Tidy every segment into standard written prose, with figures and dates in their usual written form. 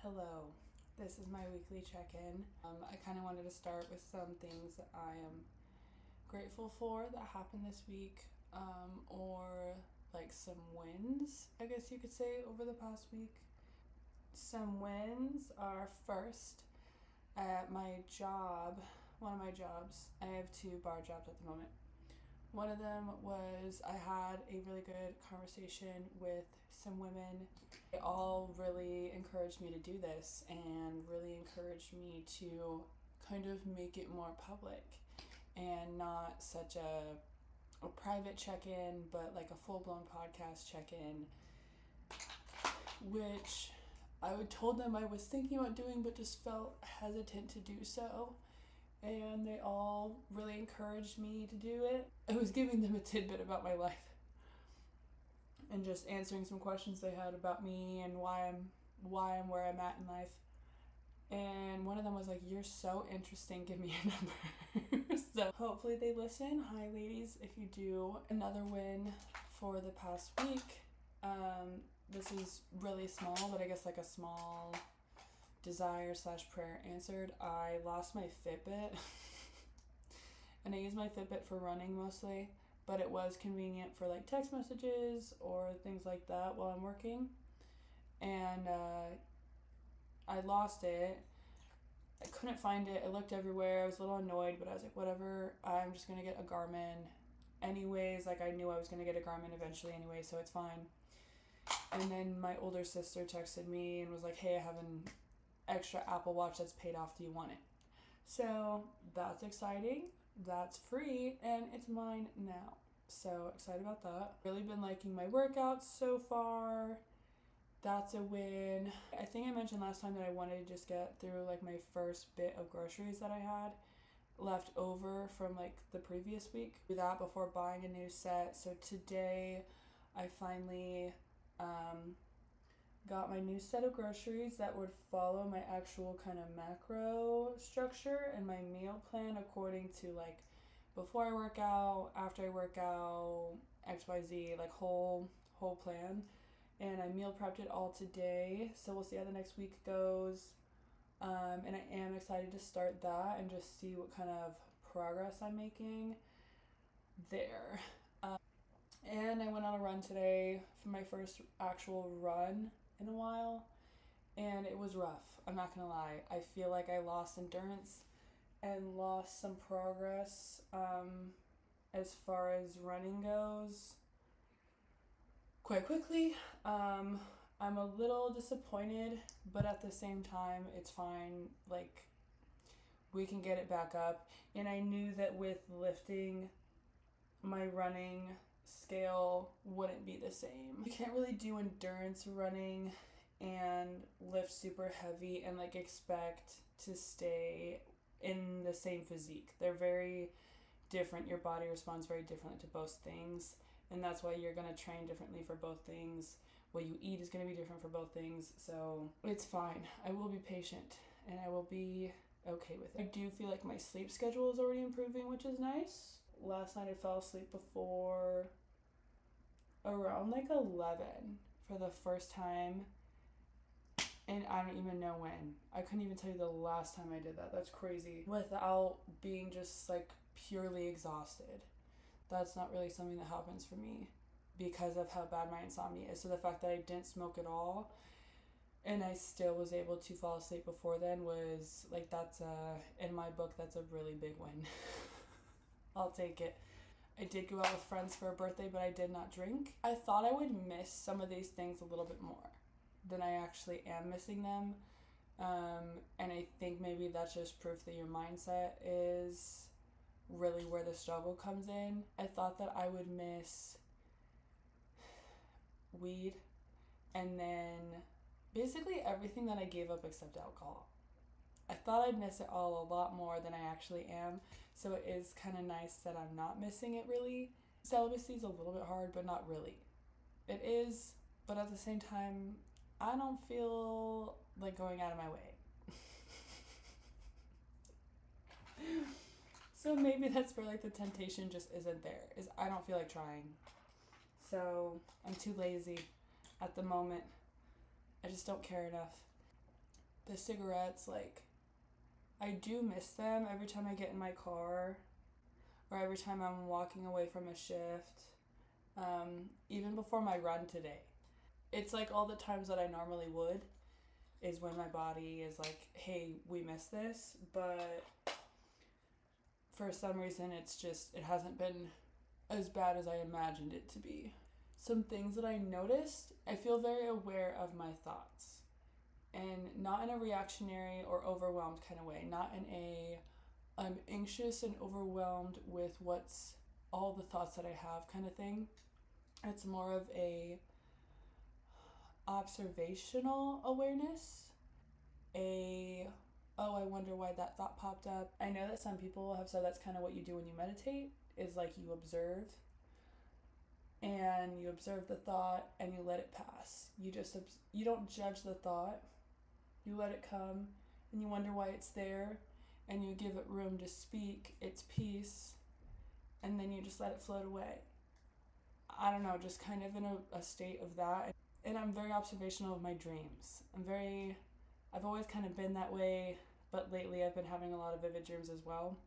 Hello, this is my weekly check-in. I kind of wanted to start with some things that I am grateful for that happened this week, or like some wins, I guess you could say, over the past week. Some wins are first, at my job, one of my jobs. I have two bar jobs at the moment. One of them was I had a really good conversation with some women. They all really encouraged me to do this and really encouraged me to kind of make it more public and not such a private check-in, but like a full-blown podcast check-in, which I told them I was thinking about doing but just felt hesitant to do so. And they all really encouraged me to do it. I was giving them a tidbit about my life and just answering some questions they had about me and why I'm where I'm at in life. And one of them was like, "You're so interesting, give me your number." So hopefully they listen. Hi ladies, if you do. Another win for the past week. This is really small, but I guess like a small desire/prayer answered. I lost my Fitbit and I use my Fitbit for running mostly, but it was convenient for like text messages or things like that while I'm working. And I lost it. I couldn't find it. I looked everywhere. I was a little annoyed, but I was like, whatever, I'm just gonna get a Garmin anyways. Like I knew I was gonna get a Garmin eventually anyway, so it's fine. And then my older sister texted me and was like, "Hey, I have an extra Apple Watch that's paid off, do you want it?" So that's exciting, that's free, and it's mine now, so excited about that. Really been liking my workouts so far. That's a win. I think I mentioned last time that I wanted to just get through like my first bit of groceries that I had left over from like the previous week. Do that before buying a new set. So today I finally got my new set of groceries that would follow my actual kind of macro structure and my meal plan according to like before I work out, after I work out, XYZ, like whole plan. And I meal prepped it all today, so we'll see how the next week goes. And I am excited to start that and just see what kind of progress I'm making there. And I went on a run today for my first actual run in a while, and it was rough. I'm not gonna lie. I feel like I lost endurance and lost some progress as far as running goes quite quickly. I'm a little disappointed, but at the same time it's fine. Like we can get it back up. And I knew that with lifting, my running scale wouldn't be the same. You can't really do endurance running and lift super heavy and like expect to stay in the same physique. They're very different. Your body responds very differently to both things, and that's why you're going to train differently for both things. What you eat is going to be different for both things, so it's fine. I will be patient and I will be okay with it. I do feel like my sleep schedule is already improving, which is nice. Last night I fell asleep before around like 11 for the first time, and I don't even know when. I couldn't even tell you the last time I did that. That's crazy. Without being just like purely exhausted. That's not really something that happens for me because of how bad my insomnia is. So the fact that I didn't smoke at all and I still was able to fall asleep before then was like, that's in my book, that's a really big win. I'll take it. I did go out with friends for a birthday, but I did not drink. I thought I would miss some of these things a little bit more than I actually am missing them. And I think maybe that's just proof that your mindset is really where the struggle comes in. I thought that I would miss weed and then basically everything that I gave up except alcohol. I thought I'd miss it all a lot more than I actually am, so it is kind of nice that I'm not missing it really. Celibacy is a little bit hard, but not really. It is, but at the same time, I don't feel like going out of my way. So maybe that's where like the temptation just isn't there, is I don't feel like trying. So I'm too lazy at the moment. I just don't care enough. the cigarettes, like, I do miss them every time I get in my car or every time I'm walking away from a shift, even before my run today. It's like all the times that I normally would is when my body is like, hey, we miss this, but for some reason it hasn't been as bad as I imagined it to be. Some things that I noticed, I feel very aware of my thoughts, and not in a reactionary or overwhelmed kind of way, not in a I'm anxious and overwhelmed with what's all the thoughts that I have kind of thing. It's more of a observational awareness, a oh, I wonder why that thought popped up. I know that some people have said that's kind of what you do when you meditate, is like you observe and you observe the thought and you let it pass. You don't judge the thought. You let it come and you wonder why it's there and you give it room to speak its piece, and then you just let it float away. I don't know, just kind of in a state of that. And I'm very observational of my dreams. I've always kind of been that way, but lately I've been having a lot of vivid dreams as well.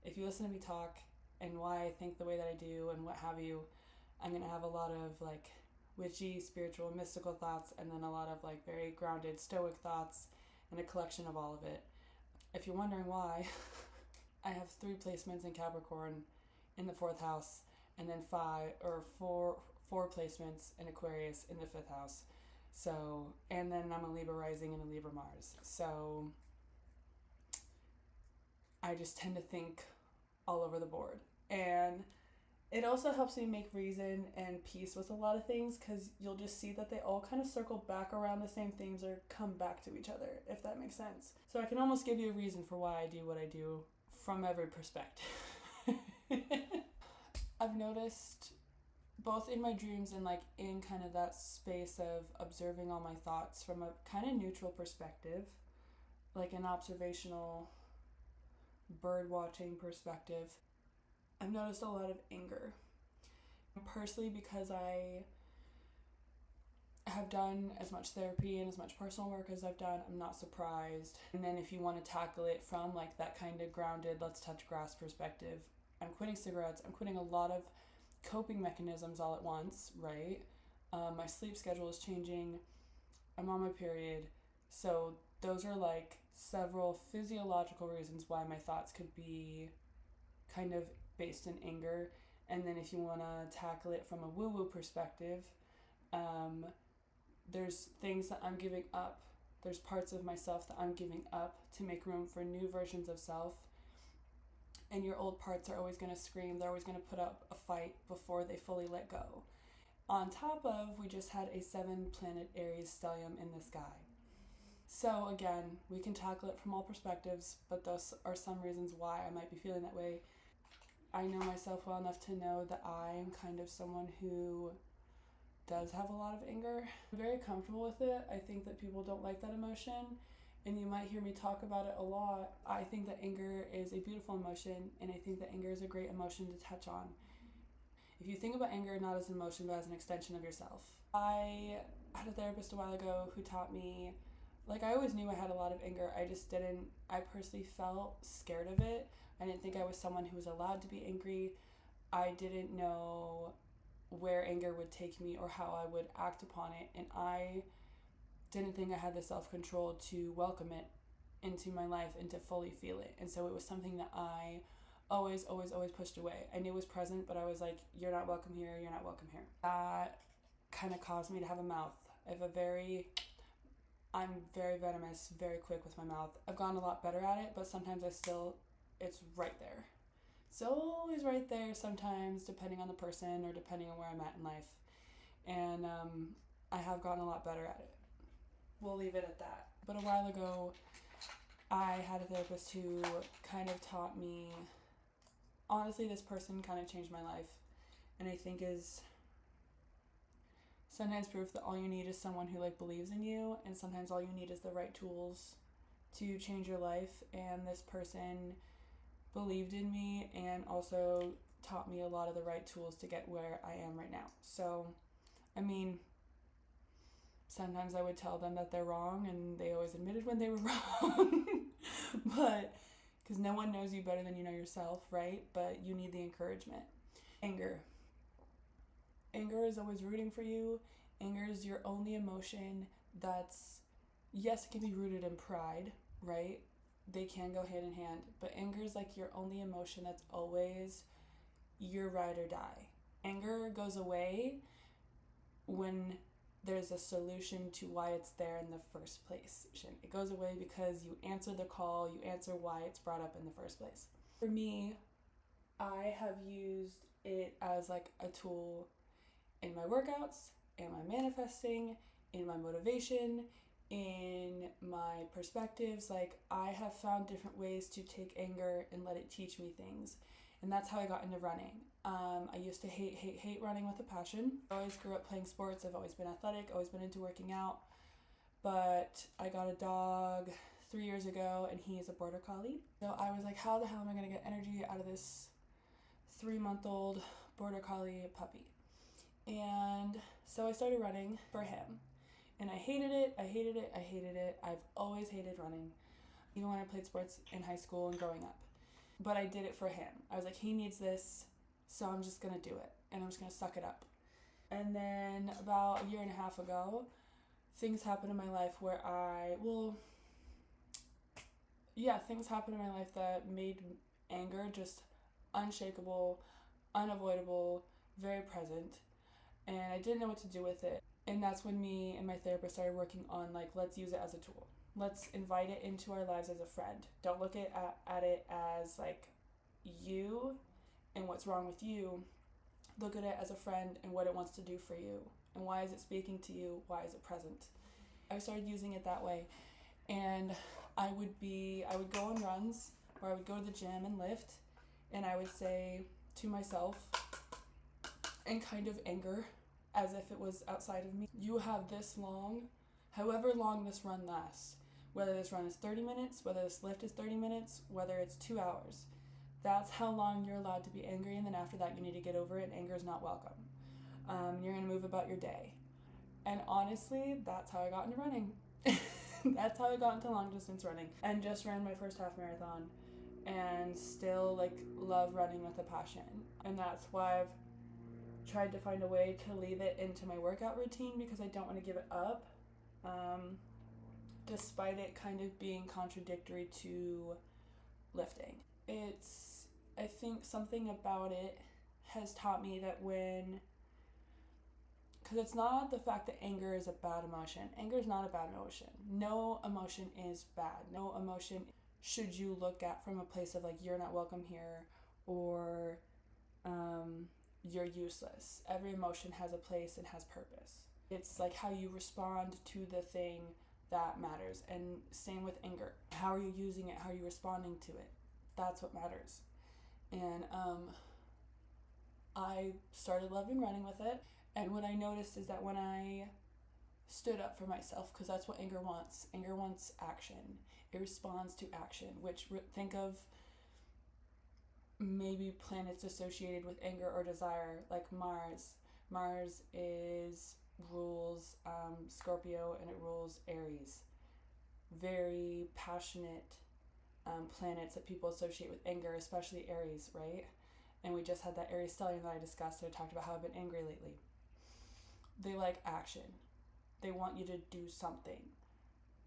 If you listen to me talk and why I think the way that I do and what have you, I'm going to have a lot of like witchy, spiritual, mystical thoughts, and then a lot of like very grounded, stoic thoughts, and a collection of all of it. If you're wondering why, I have 3 placements in Capricorn in the 4th house, and then 4 placements in Aquarius in the 5th house. So, and then I'm a Libra rising and a Libra Mars. So I just tend to think all over the board. And it also helps me make reason and peace with a lot of things, because you'll just see that they all kind of circle back around the same themes or come back to each other, if that makes sense. So I can almost give you a reason for why I do what I do from every perspective. I've noticed both in my dreams and like in kind of that space of observing all my thoughts from a kind of neutral perspective, like an observational bird watching perspective, I've noticed a lot of anger. Personally, because I have done as much therapy and as much personal work as I've done, I'm not surprised. And then if you want to tackle it from like that kind of grounded, let's touch grass perspective, I'm quitting cigarettes, I'm quitting a lot of coping mechanisms all at once, right? My sleep schedule is changing, I'm on my period, so those are like several physiological reasons why my thoughts could be kind of based in anger. And then if you want to tackle it from a woo-woo perspective, there's things that I'm giving up. There's parts of myself that I'm giving up to make room for new versions of self. And your old parts are always going to scream. They're always going to put up a fight before they fully let go. On top of, we just had a 7-planet Aries stellium in the sky. So again, we can tackle it from all perspectives, but those are some reasons why I might be feeling that way. I know myself well enough to know that I'm kind of someone who does have a lot of anger. I'm very comfortable with it. I think that people don't like that emotion, and you might hear me talk about it a lot. I think that anger is a beautiful emotion, and I think that anger is a great emotion to touch on. If you think about anger not as an emotion, but as an extension of yourself. I had a therapist a while ago who taught me, like, I always knew I had a lot of anger. I personally felt scared of it. I didn't think I was someone who was allowed to be angry. I didn't know where anger would take me or how I would act upon it. And I didn't think I had the self-control to welcome it into my life and to fully feel it. And so it was something that I always pushed away. I knew it was present, but I was like, you're not welcome here, you're not welcome here. That kind of caused me to have a mouth. I'm very venomous, very quick with my mouth. I've gotten a lot better at it, but sometimes it's right there. It's always right there sometimes, depending on the person or depending on where I'm at in life. And I have gotten a lot better at it. We'll leave it at that. But a while ago, I had a therapist who kind of taught me, honestly, this person kind of changed my life. And I think is sometimes proof that all you need is someone who like believes in you, and sometimes all you need is the right tools to change your life. And this person believed in me and also taught me a lot of the right tools to get where I am right now. So, I mean, Sometimes I would tell them that they're wrong, and they always admitted when they were wrong. But because no one knows you better than you know yourself, right? But you need the encouragement. Anger. Anger is always rooting for you. Anger is your only emotion that's, yes, it can be rooted in pride, right? They can go hand in hand, but anger is like your only emotion that's always your ride or die. Anger goes away when there's a solution to why it's there in the first place. It goes away because you answer the call, you answer why it's brought up in the first place. For me, I have used it as like a tool in my workouts, in my manifesting, in my motivation, in my perspectives. Like, I have found different ways to take anger and let it teach me things. And that's how I got into running. I used to hate running with a passion. I always grew up playing sports. I've always been athletic, always been into working out. But I got a dog 3 years ago, and he is a border collie. So I was like, how the hell am I going to get energy out of this 3-month-old border collie puppy? And so I started running for him. And I hated it. I've always hated running, even when I played sports in high school and growing up. But I did it for him. I was like, he needs this, so I'm just going to do it. And I'm just going to suck it up. And then about a year and a half ago, things happened in my life where things happened in my life that made anger just unshakable, unavoidable, very present. And I didn't know what to do with it. And that's when me and my therapist started working on, like, let's use it as a tool. Let's invite it into our lives as a friend. Don't look at it as, like, you and what's wrong with you. Look at it as a friend and what it wants to do for you. And why is it speaking to you? Why is it present? I started using it that way. And I would go on runs, or I would go to the gym and lift, and I would say to myself, in kind of anger, as if it was outside of me, you have this long, however long this run lasts, whether this run is 30 minutes, whether this lift is 30 minutes, whether it's 2 hours. That's how long you're allowed to be angry, and then after that you need to get over it, and anger is not welcome. You're going to move about your day. And honestly, that's how I got into running. That's how I got into long distance running, and just ran my first half marathon, and still, like, love running with a passion. And that's why I've tried to find a way to leave it into my workout routine, because I don't want to give it up, despite it kind of being contradictory to lifting. I think something about it has taught me that because it's not the fact that anger is a bad emotion. Anger is not a bad emotion. No emotion is bad. No emotion should you look at from a place of, like, you're not welcome here, or you're useless. Every emotion has a place and has purpose. It's like how you respond to the thing that matters. And same with anger. How are you using it? How are you responding to it? That's what matters. And I started loving running with it. And what I noticed is that when I stood up for myself, because that's what anger wants. Anger wants action. It responds to action, which think of maybe planets associated with anger or desire, like Mars. Mars rules Scorpio, and it rules Aries. Very passionate planets that people associate with anger, especially Aries, right? And we just had that Aries stellium that I discussed, and I talked about how I've been angry lately. They like action. They want you to do something.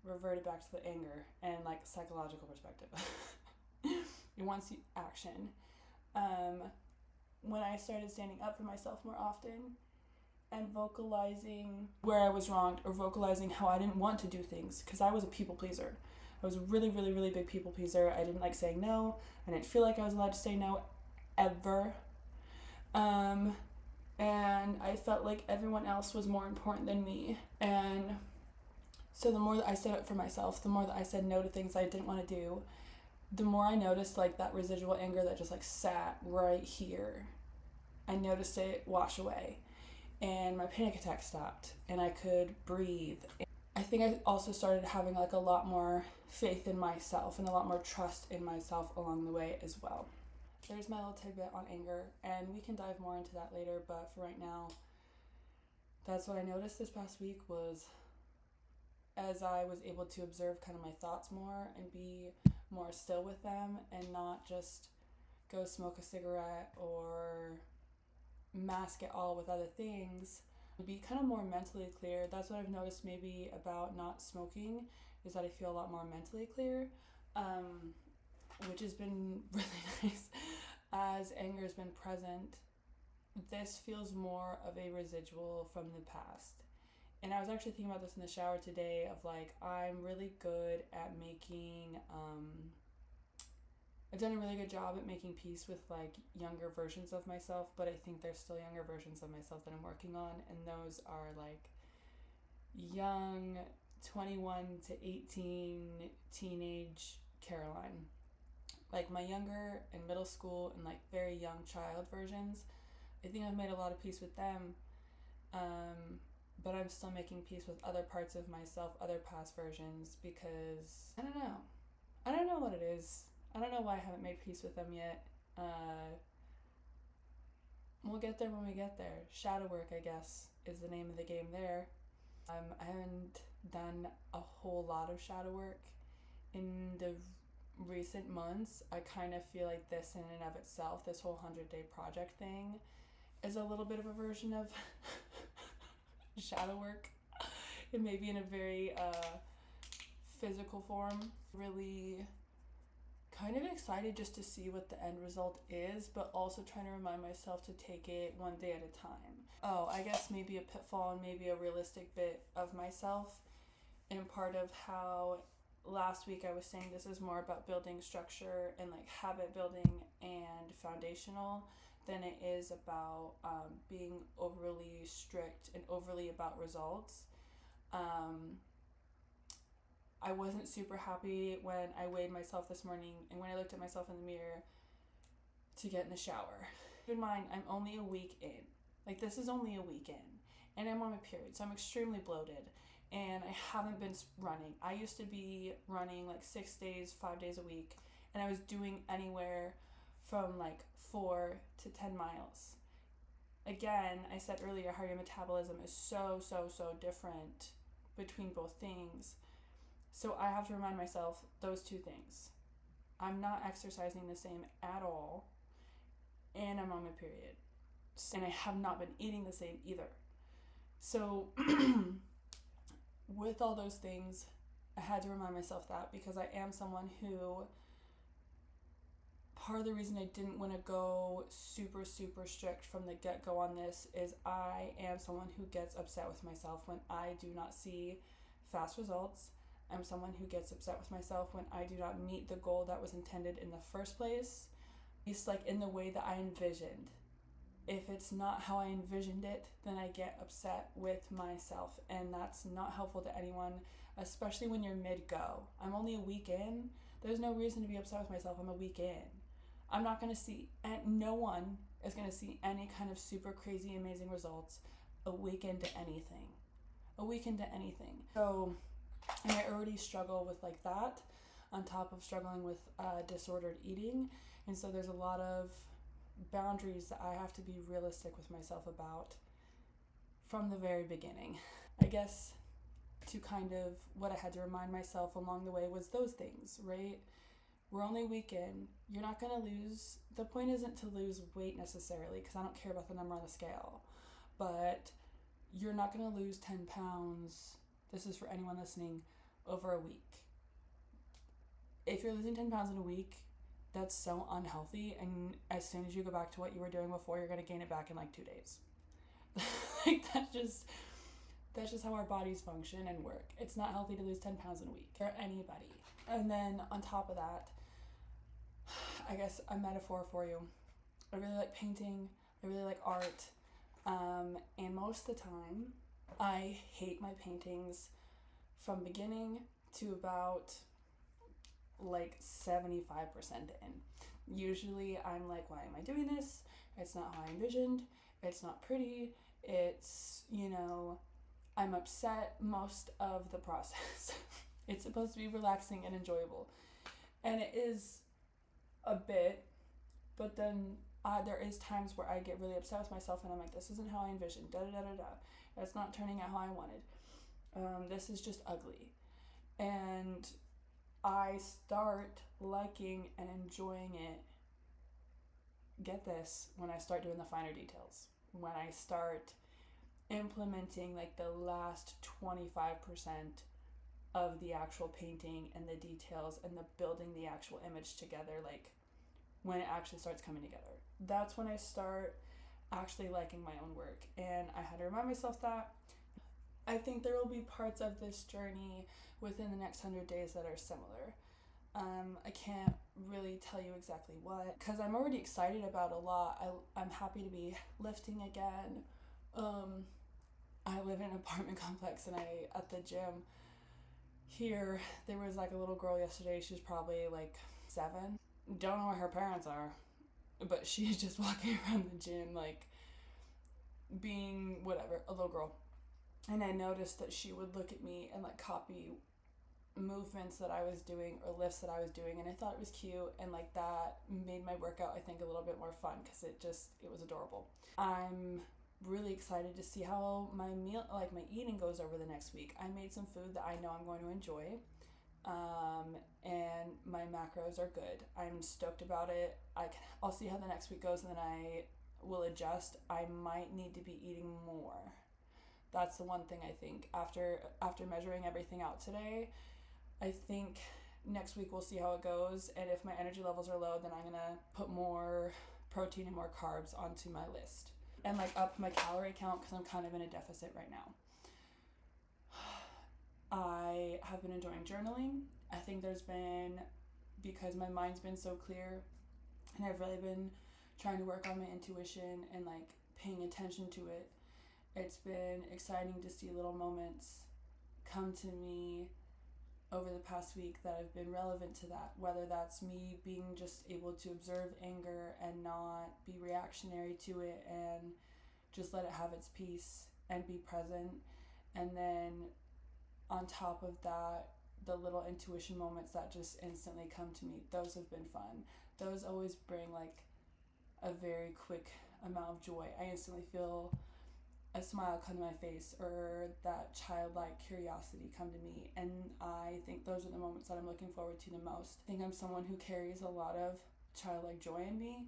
Revert it back to the anger and, like, psychological perspective. It wants you action. When I started standing up for myself more often and vocalizing where I was wronged, or vocalizing how I didn't want to do things, because I was a people pleaser. I was a really, really, really big people pleaser. I didn't like saying no. I didn't feel like I was allowed to say no ever. And I felt like everyone else was more important than me. And so the more that I stood up for myself, the more that I said no to things I didn't want to do, the more I noticed, like, that residual anger that just, like, sat right here. I noticed it wash away, and my panic attack stopped, and I could breathe. I think I also started having, like, a lot more faith in myself and a lot more trust in myself along the way as well. There's my little tidbit on anger, and we can dive more into that later, but for right now, that's what I noticed this past week was as I was able to observe kind of my thoughts more and be more still with them and not just go smoke a cigarette or mask it all with other things, be kind of more mentally clear. That's what I've noticed maybe about not smoking, is that I feel a lot more mentally clear, which has been really nice. As anger has been present, this feels more of a residual from the past. And I was actually thinking about this in the shower today of like, I'm really good at making, I've done a really good job at making peace with like younger versions of myself, but I think there's still younger versions of myself that I'm working on. And those are like young 21 to 18 teenage Caroline. Like my younger and middle school and like very young child versions, I think I've made a lot of peace with them. But I'm still making peace with other parts of myself, other past versions, because I don't know. I don't know what it is. I don't know why I haven't made peace with them yet. We'll get there when we get there. Shadow work, I guess, is the name of the game there. I haven't done a whole lot of shadow work in the recent months. I kind of feel like this in and of itself, this whole 100-day project thing, is a little bit of a version of shadow work. It may be in a very physical form. Really kind of excited just to see what the end result is, but also trying to remind myself to take it one day at a time. Oh, I guess maybe a pitfall and maybe a realistic bit of myself, and part of how last week I was saying this is more about building structure and like habit building and foundational than it is about being overly strict and overly about results. I wasn't super happy when I weighed myself this morning and when I looked at myself in the mirror to get in the shower. Keep in mind, I'm only a week in. Like, this is only a week in. And I'm on my period, so I'm extremely bloated. And I haven't been running. I used to be running like 6 days, 5 days a week. And I was doing anywhere from like 4 to 10 miles. Again, I said earlier how your metabolism is so different between both things. So I have to remind myself those two things. I'm not exercising the same at all, and I'm on my period. And I have not been eating the same either. So with all those things, I had to remind myself that, because I am someone who, part of the reason I didn't want to go super strict from the get-go on this is I am someone who gets upset with myself when I do not see fast results. I'm someone who gets upset with myself when I do not meet the goal that was intended in the first place. It's like in the way that I envisioned. If it's not how I envisioned it, then I get upset with myself, and that's not helpful to anyone, especially when you're mid-go. I'm only a week in. There's no reason to be upset with myself. I'm a week in. I'm not going to see, and no one is going to see any kind of super crazy amazing results a week into anything. So, and I already struggle with like that, on top of struggling with disordered eating. And so there's a lot of boundaries that I have to be realistic with myself about from the very beginning. I guess to kind of what I had to remind myself along the way was those things, right? We're only a week in. You're not going to lose, the point isn't to lose weight necessarily, because I don't care about the number on the scale, but you're not going to lose 10 pounds. This is for anyone listening, over a week. If you're losing 10 pounds in a week, that's so unhealthy, and as soon as you go back to what you were doing before, you're going to gain it back in like 2 days. Like, that's just how our bodies function and work. It's not healthy to lose 10 pounds in a week for anybody. And then on top of that, I guess a metaphor for you. I really like painting. I really like art. And most of the time, I hate my paintings from beginning to about like 75% in. Usually I'm like, why am I doing this? It's not how I envisioned. It's not pretty. It's, I'm upset most of the process. It's supposed to be relaxing and enjoyable. And it is a bit, but then there is times where I get really upset with myself and I'm like, this isn't how I envisioned, It's not turning out how I wanted. this is just ugly. And I start liking and enjoying it, get this, when I start doing the finer details. When I start implementing like the last 25% of the actual painting and the details and the building the actual image together, like when it actually starts coming together. That's when I start actually liking my own work. And I had to remind myself that I think there will be parts of this journey within the next 100 days that are similar. I can't really tell you exactly what, because I'm already excited about a lot. I'm happy to be lifting again. I live in an apartment complex, and at the gym here, there was like a little girl yesterday. She's probably like 7. Don't know where her parents are, but she's just walking around the gym like being whatever, a little girl. And I noticed that she would look at me and like copy movements that I was doing or lifts that I was doing, and I thought it was cute, and like that made my workout, I think, a little bit more fun because it was adorable. I'm really excited to see how my eating goes over the next week. I made some food that I know I'm going to enjoy, and my macros are good. I'm stoked about it. I'll see how the next week goes, and then I will adjust. I might need to be eating more. That's the one thing I think. After measuring everything out today, I think next week we'll see how it goes, and if my energy levels are low, then I'm gonna put more protein and more carbs onto my list and like up my calorie count, because I'm kind of in a deficit right now. I have been enjoying journaling. I think because my mind's been so clear, and I've really been trying to work on my intuition and like paying attention to it. It's been exciting to see little moments come to me over the past week that have been relevant to that, whether that's me being just able to observe anger and not be reactionary to it and just let it have its peace and be present. And then on top of that, the little intuition moments that just instantly come to me, those have been fun. Those always bring like a very quick amount of joy. I instantly feel a smile come to my face, or that childlike curiosity come to me, and I think those are the moments that I'm looking forward to the most. I think I'm someone who carries a lot of childlike joy in me,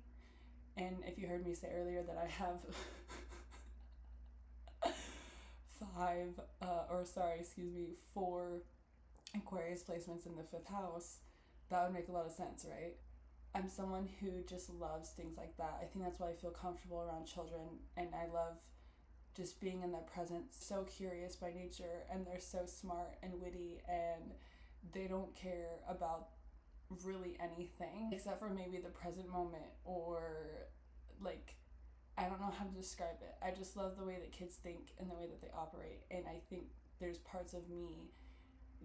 and if you heard me say earlier that I have 4 Aquarius placements in the 5th house, that would make a lot of sense, right? I'm someone who just loves things like that. I think that's why I feel comfortable around children, and I love just being in their presence. So curious by nature, and they're so smart and witty, and they don't care about really anything except for maybe the present moment, or like, I don't know how to describe it. I just love the way that kids think and the way that they operate, and I think there's parts of me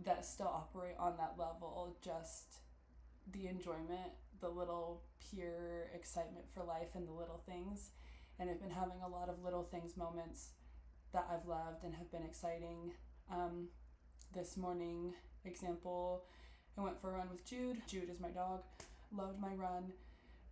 that still operate on that level. Just the enjoyment, the little pure excitement for life and the little things. And I've been having a lot of little things moments that I've loved and have been exciting. This morning, example, I went for a run with Jude. Jude is my dog. Loved my run.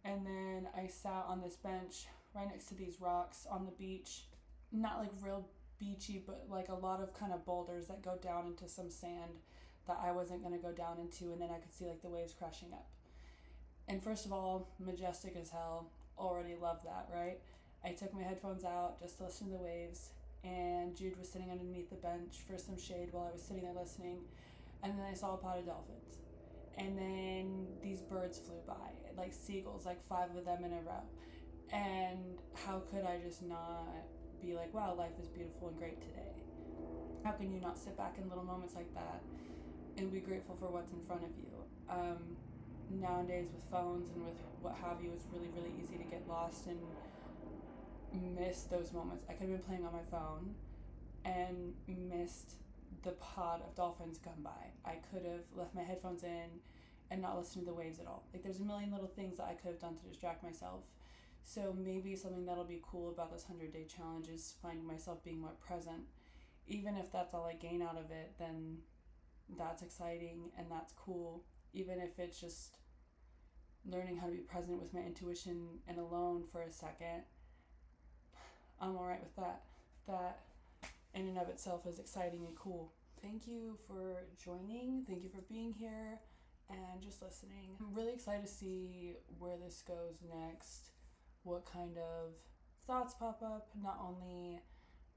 And then I sat on this bench right next to these rocks on the beach. Not like real beachy, but like a lot of kind of boulders that go down into some sand that I wasn't going to go down into. And then I could see like the waves crashing up. And first of all, majestic as hell. Already love that, right? I took my headphones out just to listen to the waves, and Jude was sitting underneath the bench for some shade while I was sitting there listening, and then I saw a pod of dolphins. And then these birds flew by, like seagulls, like 5 of them in a row. And how could I just not be like, wow, life is beautiful and great today? How can you not sit back in little moments like that and be grateful for what's in front of you? Nowadays with phones and with what have you, it's really, really easy to get lost and miss those moments. I could have been playing on my phone and missed the pod of dolphins come by. I could have left my headphones in and not listened to the waves at all. Like, there's a million little things that I could have done to distract myself. So maybe something that'll be cool about this 100-day challenge is finding myself being more present. Even if that's all I gain out of it, then that's exciting and that's cool. Even if it's just learning how to be present with my intuition and alone for a second, I'm alright with that. That in and of itself is exciting and cool. Thank you for joining. Thank you for being here and just listening. I'm really excited to see where this goes next, what kind of thoughts pop up, not only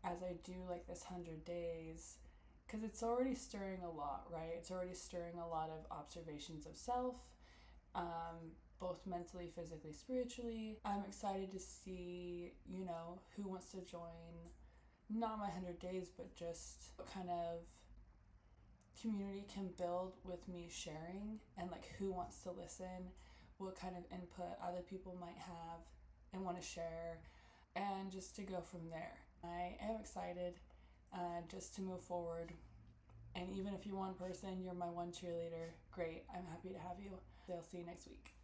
as I do like this 100 days, because it's already stirring a lot, right? It's already stirring a lot of observations of self, both mentally, physically, spiritually. I'm excited to see, who wants to join, not my 100 days, but just what kind of community can build with me sharing, and like who wants to listen, what kind of input other people might have and want to share, and just to go from there. I am excited just to move forward. And even if you're one person, you're my one cheerleader, great. I'm happy to have you. So I'll see you next week.